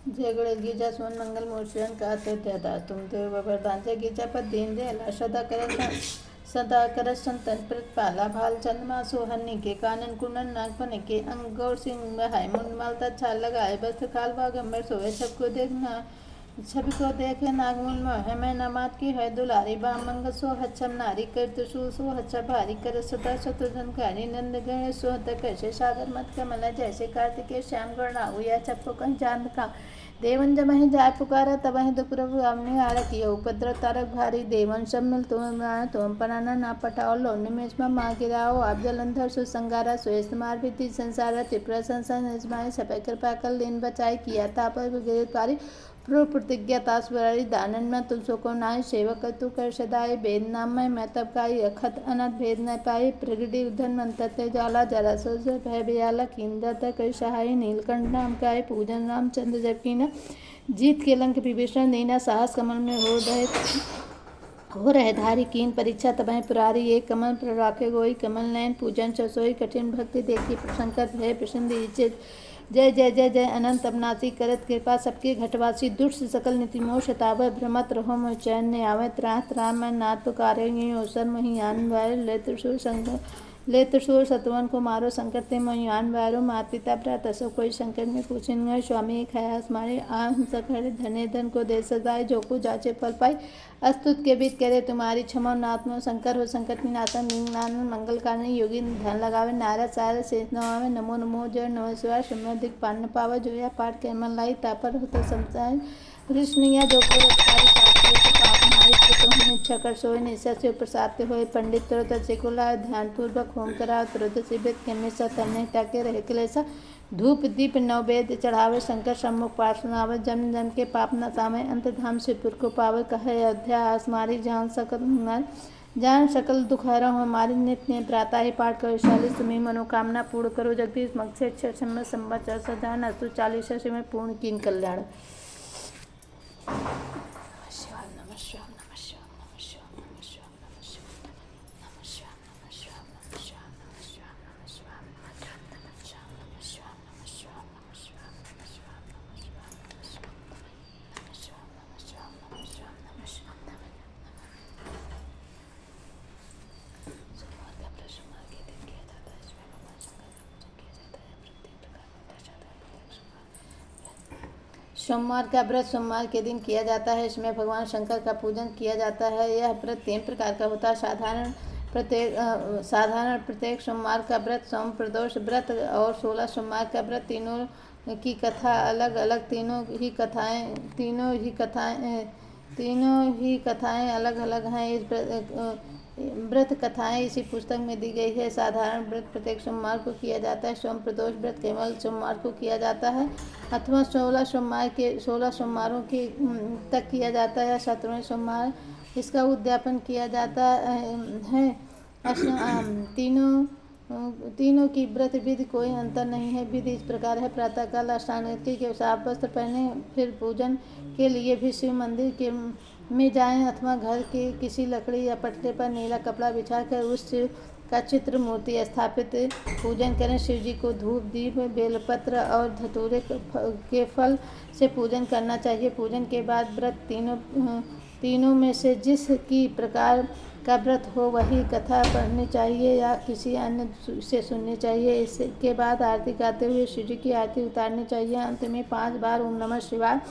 जय गणेश गिरजा सोन मंगल मूर्छन का था तुम देव वरदान जय गिरजा पर दीन दयाला सदा कर संतन प्रतिपाला भाल चंद्रमा सोहनी के कानन कुंडन नागपन के अंग गौर सिंह बहाय मुंड मालता छाल लगाए बस्त काल बागंबर सोए सबको देखना छवि को देखे नागमुल मोह मैं नमात की है दुलारी बाम मंग सो हच्छम नारी कर त्रिशूल सो हच्छा भारी कर सदा शत्रुधनकारी नंद गण सो कैसे सागर मत कमला जैसे कार्तिकेय श्याम गणाऊ या चप्पो कहीं चांद का देवन जब वहीं जाय पुकारा तब वहीं दुप्रभु हमने आरक किया उपद्रव तारक भारी देवन सब मिल तुम पराना ना पटाओ लो निमेश में माँ गिराओ आप जलंधर सुसंगारा सुयस मार भी संसारा त्रिपुरा संसार निजमाए सपै कृपा कल दिन बचाई किया था पर गिरफ्तारी प्रो प्रतिज्ञा तास्वरी दानन में तुलसो को नाय सेवक तू कर सदाए वेद नाम में मैं तब काई अखत अनत भेद न पाई प्रगति उधन मंत्र जाला जरा सो भय बयाला किंदर तक सहाय नीलकंठ नाम काय पूजन रामचंद्र जब की न जीत के लंक विभीषण देना साहस कमल में हो रहे धारी कीन परीक्षा तबह पुरारी एक कमल प्रराखे गोई कमल नयन पूजन चसोई कठिन भक्ति देखी प्रसंकट भय प्रसन्न जय जय जय जय अनंत अविनाशी करत कृपा सबके घटवासी दुष्ट सकल नीति मोह शतावर भ्रमत रहो मोह चैन ने आवे त्राह त्राह मैं नाथ पुकारे ओसर महियान वाय ले त्रिशूल सतवन को मारो संकट ते महियान वारो मात पिता भ्राता सब कोई संकट में पूछेंगे स्वामी एक है हमारे आम सखर धने धन को दे सजाए जो को जाचे फल पाई अस्तुत के बीत करे तुम्हारी क्षमा नात्म शंकर हो संकट विनाशन निंगनानंद मंगल कारण योगी ध्यान लगावे नारद सार शेष नवावे नमो नमो जय नमः शिवाय समधिक पान पावा जोया पाठ कैमल लाई तापर होते समसाय कृष्णिया जो को इच्छा कर सोए निशा से प्रसाद हुए पंडित तुरंत सेकुला ध्यान पूर्वक होम करा तुरंत शिवित के हमेशा तन्ने टाके रहे क्लेशा धूप दीप नववेद चढ़ावे शंकर सम्मुख पाठ सुनावे जन्म जन्म के पाप न सामे अंत धाम शिवपुर को पावे कहे अयोध्या आसमारी जान सकल दुख हरो हमारी नित्य प्रातः ही पाठ करो 40 तुम्हें मनोकामना पूर्ण करो जगदीश मक्ष संवत्सर सजान अस्तु 40 में पूर्ण कीन कल्याण। सोमवार का व्रत सोमवार के दिन किया जाता है। इसमें भगवान शंकर का पूजन किया जाता है। यह व्रत 3 प्रकार का होता है। साधारण प्रत्येक सोमवार का व्रत, सोम प्रदोष व्रत और 16 सोमवार का व्रत। तीनों की कथा अलग अलग, तीनों ही कथाएं अलग अलग हैं। इस व्रत कथाएं इसी पुस्तक में दी गई है। साधारण व्रत प्रत्येक सोमवार को किया जाता है। सोम प्रदोष व्रत केवल सोमवार को किया जाता है अथवा 16 सोमवारों के तक किया जाता है। 17वें सोमवार इसका उद्यापन किया जाता है। तीनों की व्रत विधि कोई अंतर नहीं है। विधि इस प्रकार है। प्रातःकाल स्नान के साफ वस्त्र पहने, फिर पूजन के लिए भी शिव मंदिर में जाएं अथवा घर के किसी लकड़ी या पटले पर नीला कपड़ा बिछाकर उस शिव का चित्र मूर्ति स्थापित पूजन करें। शिव जी को धूप दीप बेलपत्र और धतूरे के फल से पूजन करना चाहिए। पूजन के बाद व्रत तीनों में से जिस की प्रकार का व्रत हो वही कथा पढ़नी चाहिए या किसी अन्य से सुननी चाहिए। इसके बाद आरती गाते हुए शिव जी की आरती उतारनी चाहिए। अंत में 5 बार ओम नमः शिवाय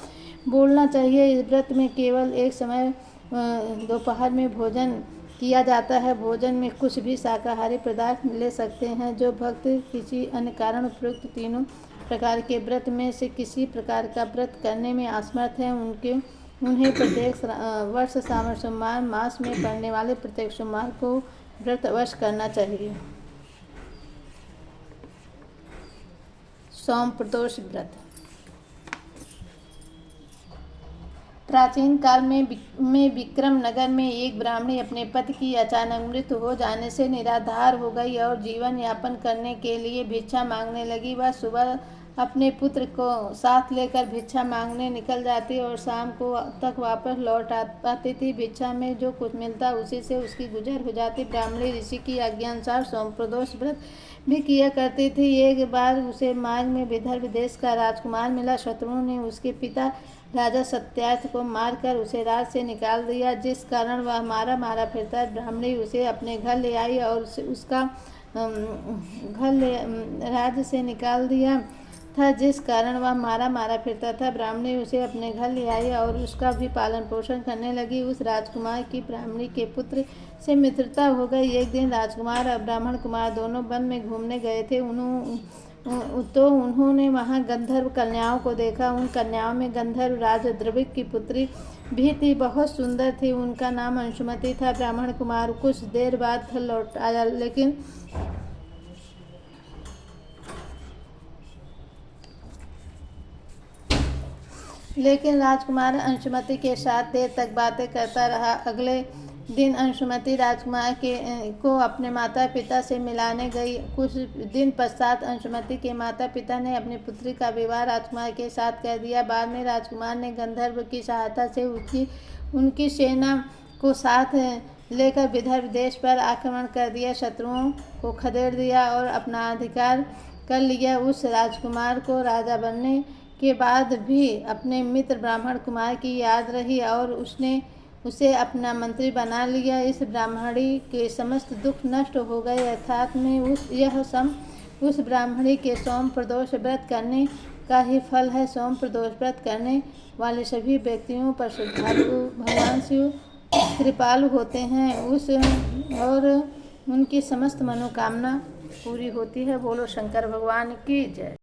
बोलना चाहिए। इस व्रत में केवल एक समय दोपहर में भोजन किया जाता है। भोजन में कुछ भी शाकाहारी पदार्थ ले सकते हैं। जो भक्त किसी अन्य कारण उपयुक्त तीनों प्रकार के व्रत में से किसी प्रकार का व्रत करने में असमर्थ हैं उन्हें प्रत्येक वर्ष श्रावण सोमवार मास में पड़ने वाले प्रत्येक सोमवार को व्रत अवश्य करना चाहिए। सोम प्रदोष व्रत। प्राचीन काल में विक्रम नगर में एक ब्राह्मणी अपने पति की अचानक मृत्यु हो जाने से निराधार हो गई और जीवन यापन करने के लिए भिक्षा मांगने लगी। वह सुबह अपने पुत्र को साथ लेकर भिक्षा मांगने निकल जाती और शाम को तक वापस लौट आती थी। भिक्षा में जो कुछ मिलता उसी से उसकी गुजर हो जाती। ब्राह्मणी ऋषि की आज्ञानुसार सोम प्रदोष व्रत भी किया करती थी। एक बार उसे मार्ग में विदर्भ देश का राजकुमार मिला। शत्रुओं ने उसके पिता राजा सत्यार्थ को मारकर उसे राज से निकाल दिया, जिस कारण वह मारा मारा फिरता। ब्राह्मणी उसे अपने घर ले आई और उसका राज्य से निकाल दिया था, जिस कारण वह मारा मारा फिरता था। ब्राह्मणी उसे अपने घर ले आई और उसका भी पालन पोषण करने लगी। उस राजकुमार की ब्राह्मणी के पुत्र से मित्रता हो गई। एक दिन राजकुमार और ब्राह्मण कुमार दोनों वन में घूमने गए थे। उन्होंने वहां गंधर्व कन्याओं को देखा। उन कन्याओं में गंधर्व राज द्रविड़ की पुत्री भी थी, बहुत सुंदर थी। उनका नाम अंशुमति था। ब्राह्मण कुमार कुछ देर बाद घर लौट आया, लेकिन राजकुमार अंशुमति के साथ देर तक बातें करता रहा। अगले दिन अंशुमति राजकुमार को अपने माता पिता से मिलाने गई। कुछ दिन पश्चात अंशुमति के माता पिता ने अपनी पुत्री का विवाह राजकुमार के साथ कर दिया। बाद में राजकुमार ने गंधर्व की सहायता से उनकी सेना को साथ लेकर विदर्भ देश पर आक्रमण कर दिया, शत्रुओं को खदेड़ दिया और अपना अधिकार कर लिया। उस राजकुमार को राजा बनने के बाद भी अपने मित्र ब्राह्मण कुमार की याद रही और उसने उसे अपना मंत्री बना लिया। इस ब्राह्मणी के समस्त दुख नष्ट हो गए। अर्थात में उस ब्राह्मणी के सोम प्रदोष व्रत करने का ही फल है। सोम प्रदोष व्रत करने वाले सभी व्यक्तियों पर श्रद्धालु भगवान शिव कृपालु होते हैं और उनकी समस्त मनोकामना पूरी होती है। बोलो शंकर भगवान की जय।